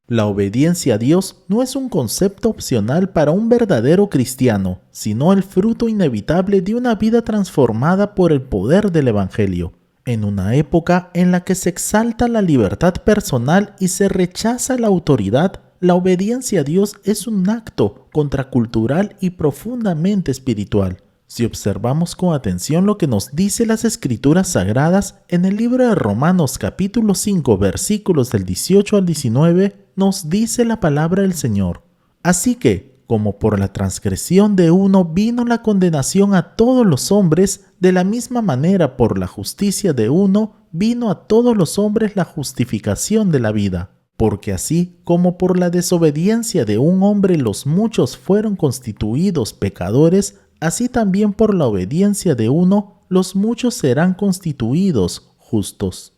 La obediencia a Dios no es un concepto opcional para un verdadero cristiano, sino el fruto inevitable de una vida transformada por el poder del Evangelio. En una época en la que se exalta la libertad personal y se rechaza la autoridad, la obediencia a Dios es un acto contracultural y profundamente espiritual. Si observamos con atención lo que nos dice las Escrituras Sagradas, en el libro de Romanos capítulo 5 versículos del 18 al 19, nos dice la palabra del Señor. Así que, como por la transgresión de uno vino la condenación a todos los hombres, de la misma manera por la justicia de uno vino a todos los hombres la justificación de la vida. Porque así como por la desobediencia de un hombre los muchos fueron constituidos pecadores, así también por la obediencia de uno los muchos serán constituidos justos.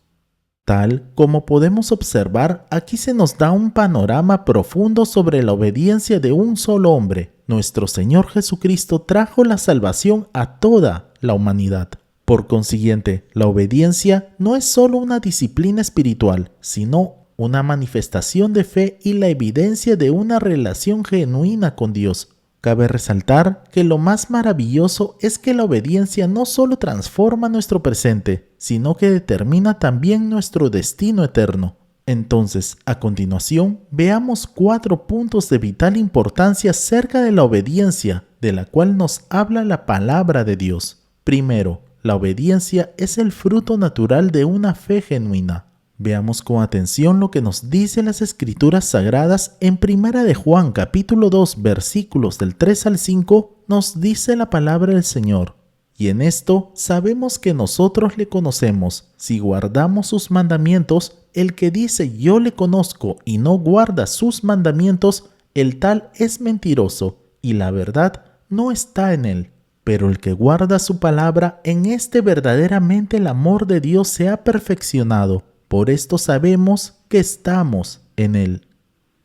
Tal como podemos observar, aquí se nos da un panorama profundo sobre la obediencia de un solo hombre. Nuestro Señor Jesucristo trajo la salvación a toda la humanidad. Por consiguiente, la obediencia no es solo una disciplina espiritual, sino una manifestación de fe y la evidencia de una relación genuina con Dios. Cabe resaltar que lo más maravilloso es que la obediencia no solo transforma nuestro presente, sino que determina también nuestro destino eterno. Entonces, a continuación, veamos 4 puntos de vital importancia acerca de la obediencia, de la cual nos habla la palabra de Dios. Primero, la obediencia es el fruto natural de una fe genuina. Veamos con atención lo que nos dice las Escrituras Sagradas en 1 de Juan capítulo 2 versículos del 3 al 5, nos dice la palabra del Señor. Y en esto sabemos que nosotros le conocemos, si guardamos sus mandamientos. El que dice yo le conozco y no guarda sus mandamientos, el tal es mentiroso, y la verdad no está en él. Pero el que guarda su palabra, en este verdaderamente el amor de Dios se ha perfeccionado. Por esto sabemos que estamos en Él.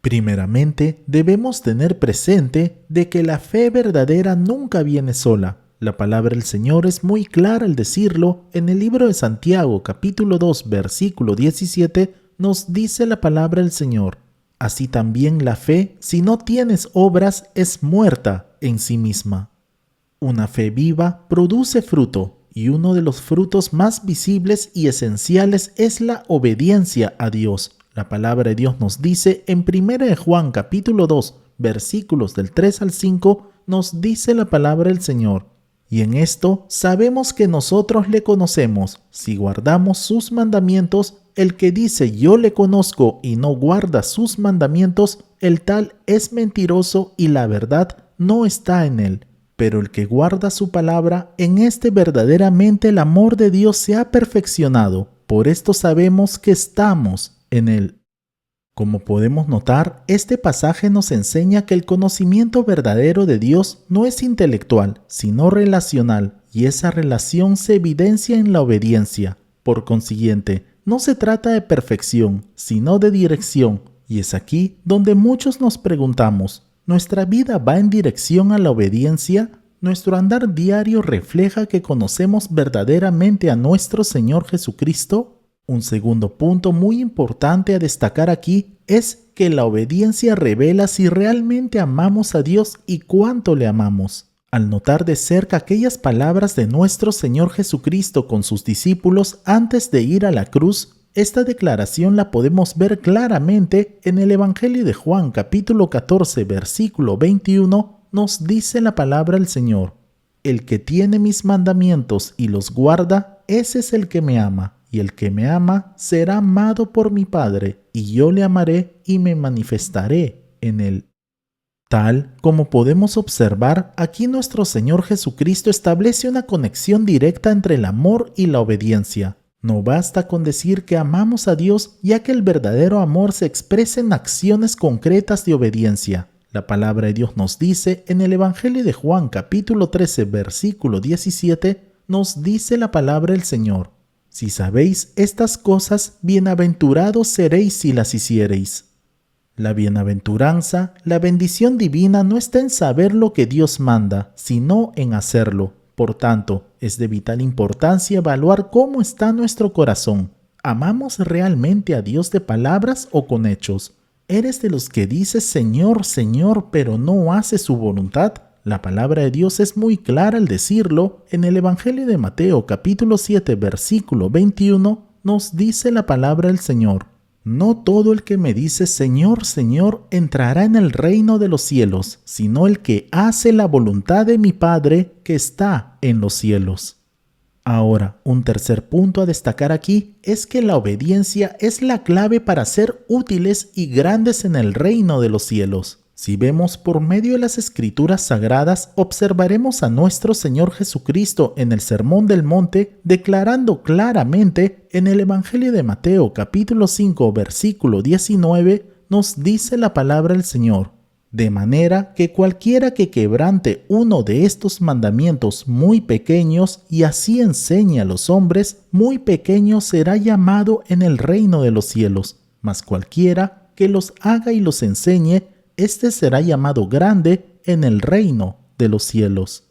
Primeramente, debemos tener presente de que la fe verdadera nunca viene sola. La palabra del Señor es muy clara al decirlo. En el libro de Santiago, capítulo 2, versículo 17, nos dice la palabra del Señor. Así también la fe, si no tienes obras, es muerta en sí misma. Una fe viva produce fruto. Y uno de los frutos más visibles y esenciales es la obediencia a Dios. La palabra de Dios nos dice en 1 de Juan capítulo 2, versículos del 3 al 5, nos dice la palabra del Señor. Y en esto sabemos que nosotros le conocemos, si guardamos sus mandamientos. El que dice yo le conozco y no guarda sus mandamientos, el tal es mentiroso y la verdad no está en él. Pero el que guarda su palabra, en este verdaderamente el amor de Dios se ha perfeccionado. Por esto sabemos que estamos en Él. Como podemos notar, este pasaje nos enseña que el conocimiento verdadero de Dios no es intelectual, sino relacional, y esa relación se evidencia en la obediencia. Por consiguiente, no se trata de perfección, sino de dirección, y es aquí donde muchos nos preguntamos, ¿nuestra vida va en dirección a la obediencia? ¿Nuestro andar diario refleja que conocemos verdaderamente a nuestro Señor Jesucristo? Un segundo punto muy importante a destacar aquí es que la obediencia revela si realmente amamos a Dios y cuánto le amamos. Al notar de cerca aquellas palabras de nuestro Señor Jesucristo con sus discípulos antes de ir a la cruz, esta declaración la podemos ver claramente en el Evangelio de Juan capítulo 14 versículo 21, nos dice la palabra del Señor. El que tiene mis mandamientos y los guarda, ese es el que me ama, y el que me ama será amado por mi Padre, y yo le amaré y me manifestaré en él. Tal como podemos observar, aquí nuestro Señor Jesucristo establece una conexión directa entre el amor y la obediencia. No basta con decir que amamos a Dios, ya que el verdadero amor se expresa en acciones concretas de obediencia. La palabra de Dios nos dice en el Evangelio de Juan capítulo 13 versículo 17, nos dice la palabra del Señor. Si sabéis estas cosas, bienaventurados seréis si las hiciereis. La bienaventuranza, la bendición divina no está en saber lo que Dios manda, sino en hacerlo. Por tanto, es de vital importancia evaluar cómo está nuestro corazón. ¿Amamos realmente a Dios de palabras o con hechos? ¿Eres de los que dices Señor, Señor, pero no haces su voluntad? La palabra de Dios es muy clara al decirlo. En el Evangelio de Mateo, capítulo 7, versículo 21, nos dice la palabra del Señor: no todo el que me dice Señor, Señor, entrará en el reino de los cielos, sino el que hace la voluntad de mi Padre que está en los cielos. Ahora, un tercer punto a destacar aquí es que la obediencia es la clave para ser útiles y grandes en el reino de los cielos. Si vemos por medio de las Escrituras Sagradas, observaremos a nuestro Señor Jesucristo en el Sermón del Monte declarando claramente en el Evangelio de Mateo capítulo 5 versículo 19, nos dice la palabra del Señor: de manera que cualquiera que quebrante uno de estos mandamientos muy pequeños y así enseñe a los hombres, muy pequeño será llamado en el reino de los cielos. Mas cualquiera que los haga y los enseñe, éste será llamado grande en el reino de los cielos.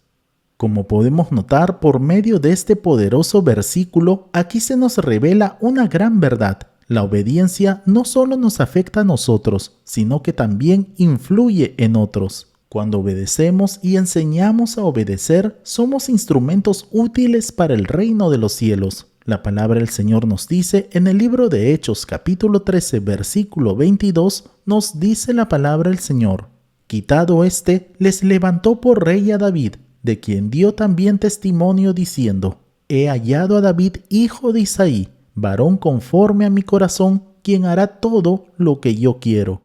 Como podemos notar por medio de este poderoso versículo, aquí se nos revela una gran verdad. La obediencia no solo nos afecta a nosotros, sino que también influye en otros. Cuando obedecemos y enseñamos a obedecer, somos instrumentos útiles para el reino de los cielos. La palabra del Señor nos dice en el libro de Hechos capítulo 13 versículo 22, nos dice la palabra del Señor: quitado éste, les levantó por rey a David, de quien dio también testimonio diciendo: he hallado a David hijo de Isaí, varón conforme a mi corazón, quien hará todo lo que yo quiero.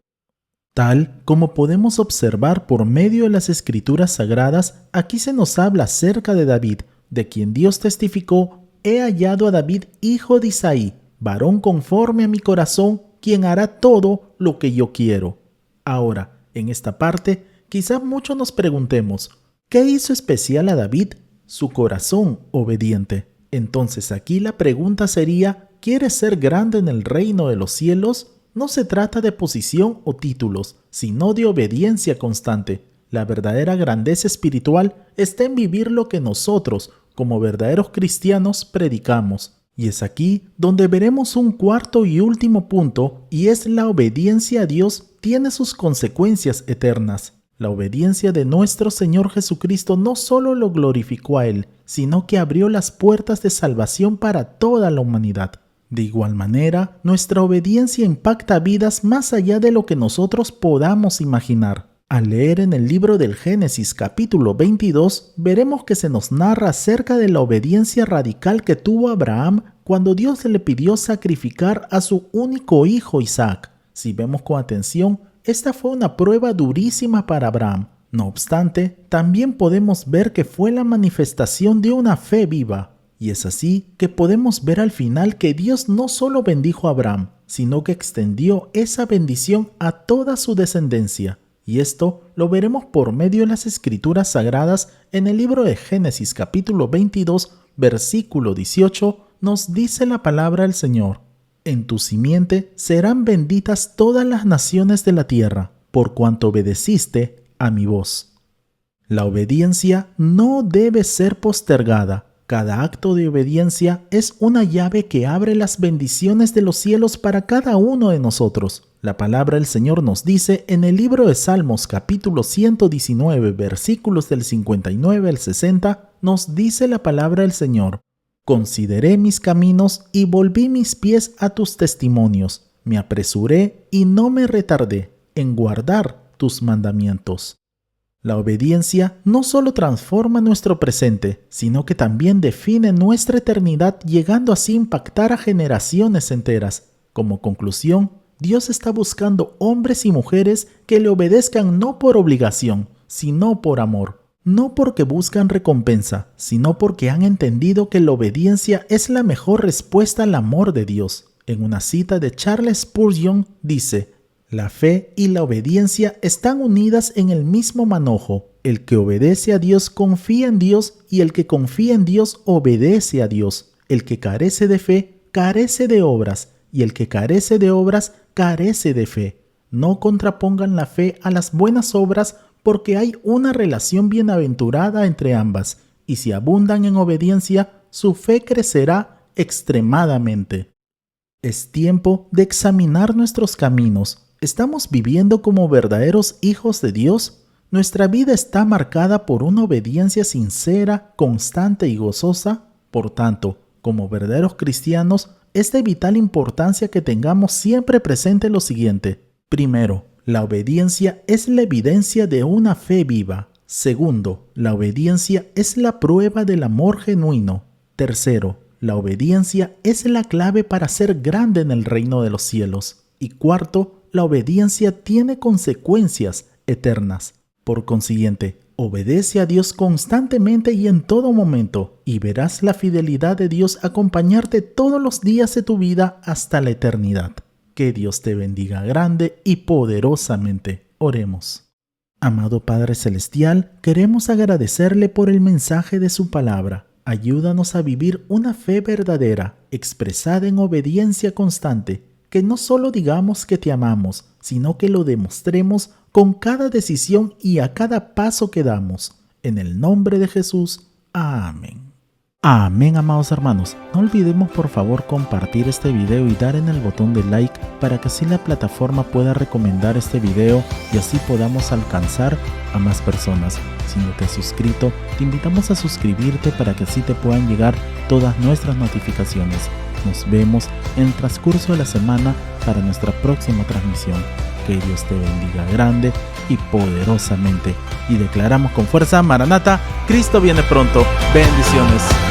Tal como podemos observar por medio de las Escrituras Sagradas, aquí se nos habla acerca de David, de quien Dios testificó: he hallado a David hijo de Isaí, varón conforme a mi corazón, quien hará todo lo que yo quiero. Ahora, en esta parte, quizás muchos nos preguntemos, ¿qué hizo especial a David? Su corazón obediente. Entonces aquí la pregunta sería, ¿quieres ser grande en el reino de los cielos? No se trata de posición o títulos, sino de obediencia constante. La verdadera grandeza espiritual está en vivir lo que nosotros, como verdaderos cristianos, predicamos. Y es aquí donde veremos un cuarto y último punto, y es la obediencia a Dios tiene sus consecuencias eternas. La obediencia de nuestro Señor Jesucristo no solo lo glorificó a Él, sino que abrió las puertas de salvación para toda la humanidad. De igual manera, nuestra obediencia impacta vidas más allá de lo que nosotros podamos imaginar. Al leer en el libro del Génesis capítulo 22, veremos que se nos narra acerca de la obediencia radical que tuvo Abraham cuando Dios le pidió sacrificar a su único hijo Isaac. Si vemos con atención, esta fue una prueba durísima para Abraham. No obstante, también podemos ver que fue la manifestación de una fe viva. Y es así que podemos ver al final que Dios no solo bendijo a Abraham, sino que extendió esa bendición a toda su descendencia. Y esto lo veremos por medio de las Escrituras Sagradas en el libro de Génesis capítulo 22, versículo 18, nos dice la palabra del Señor: en tu simiente serán benditas todas las naciones de la tierra, por cuanto obedeciste a mi voz. La obediencia no debe ser postergada. Cada acto de obediencia es una llave que abre las bendiciones de los cielos para cada uno de nosotros. La palabra del Señor nos dice en el libro de Salmos capítulo 119 versículos del 59 al 60, nos dice la palabra del Señor: consideré mis caminos y volví mis pies a tus testimonios. Me apresuré y no me retardé en guardar tus mandamientos. La obediencia no solo transforma nuestro presente, sino que también define nuestra eternidad, llegando así a impactar a generaciones enteras. Como conclusión, Dios está buscando hombres y mujeres que le obedezcan no por obligación, sino por amor. No porque buscan recompensa, sino porque han entendido que la obediencia es la mejor respuesta al amor de Dios. En una cita de Charles Spurgeon dice: la fe y la obediencia están unidas en el mismo manojo. El que obedece a Dios confía en Dios, y el que confía en Dios obedece a Dios. El que carece de fe carece de obras, y el que carece de obras carece de fe. No contrapongan la fe a las buenas obras, porque hay una relación bienaventurada entre ambas, y si abundan en obediencia, su fe crecerá extremadamente. Es tiempo de examinar nuestros caminos. ¿Estamos viviendo como verdaderos hijos de Dios? ¿Nuestra vida está marcada por una obediencia sincera, constante y gozosa? Por tanto, como verdaderos cristianos, es de vital importancia que tengamos siempre presente lo siguiente. Primero, la obediencia es la evidencia de una fe viva. Segundo, la obediencia es la prueba del amor genuino. Tercero, la obediencia es la clave para ser grande en el reino de los cielos. Y cuarto, la obediencia tiene consecuencias eternas. Por consiguiente, obedece a Dios constantemente y en todo momento, y verás la fidelidad de Dios acompañarte todos los días de tu vida hasta la eternidad. Que Dios te bendiga grande y poderosamente. Oremos. Amado Padre Celestial, queremos agradecerle por el mensaje de su palabra. Ayúdanos a vivir una fe verdadera, expresada en obediencia constante, que no solo digamos que te amamos, sino que lo demostremos con cada decisión y a cada paso que damos. En el nombre de Jesús. Amén. Amén, amados hermanos. No olvidemos por favor compartir este video y dar en el botón de like para que así la plataforma pueda recomendar este video y así podamos alcanzar a más personas. Si no te has suscrito, te invitamos a suscribirte para que así te puedan llegar todas nuestras notificaciones. Nos vemos en el transcurso de la semana para nuestra próxima transmisión. Que Dios te bendiga grande y poderosamente. Y declaramos con fuerza: Maranata, Cristo viene pronto. Bendiciones.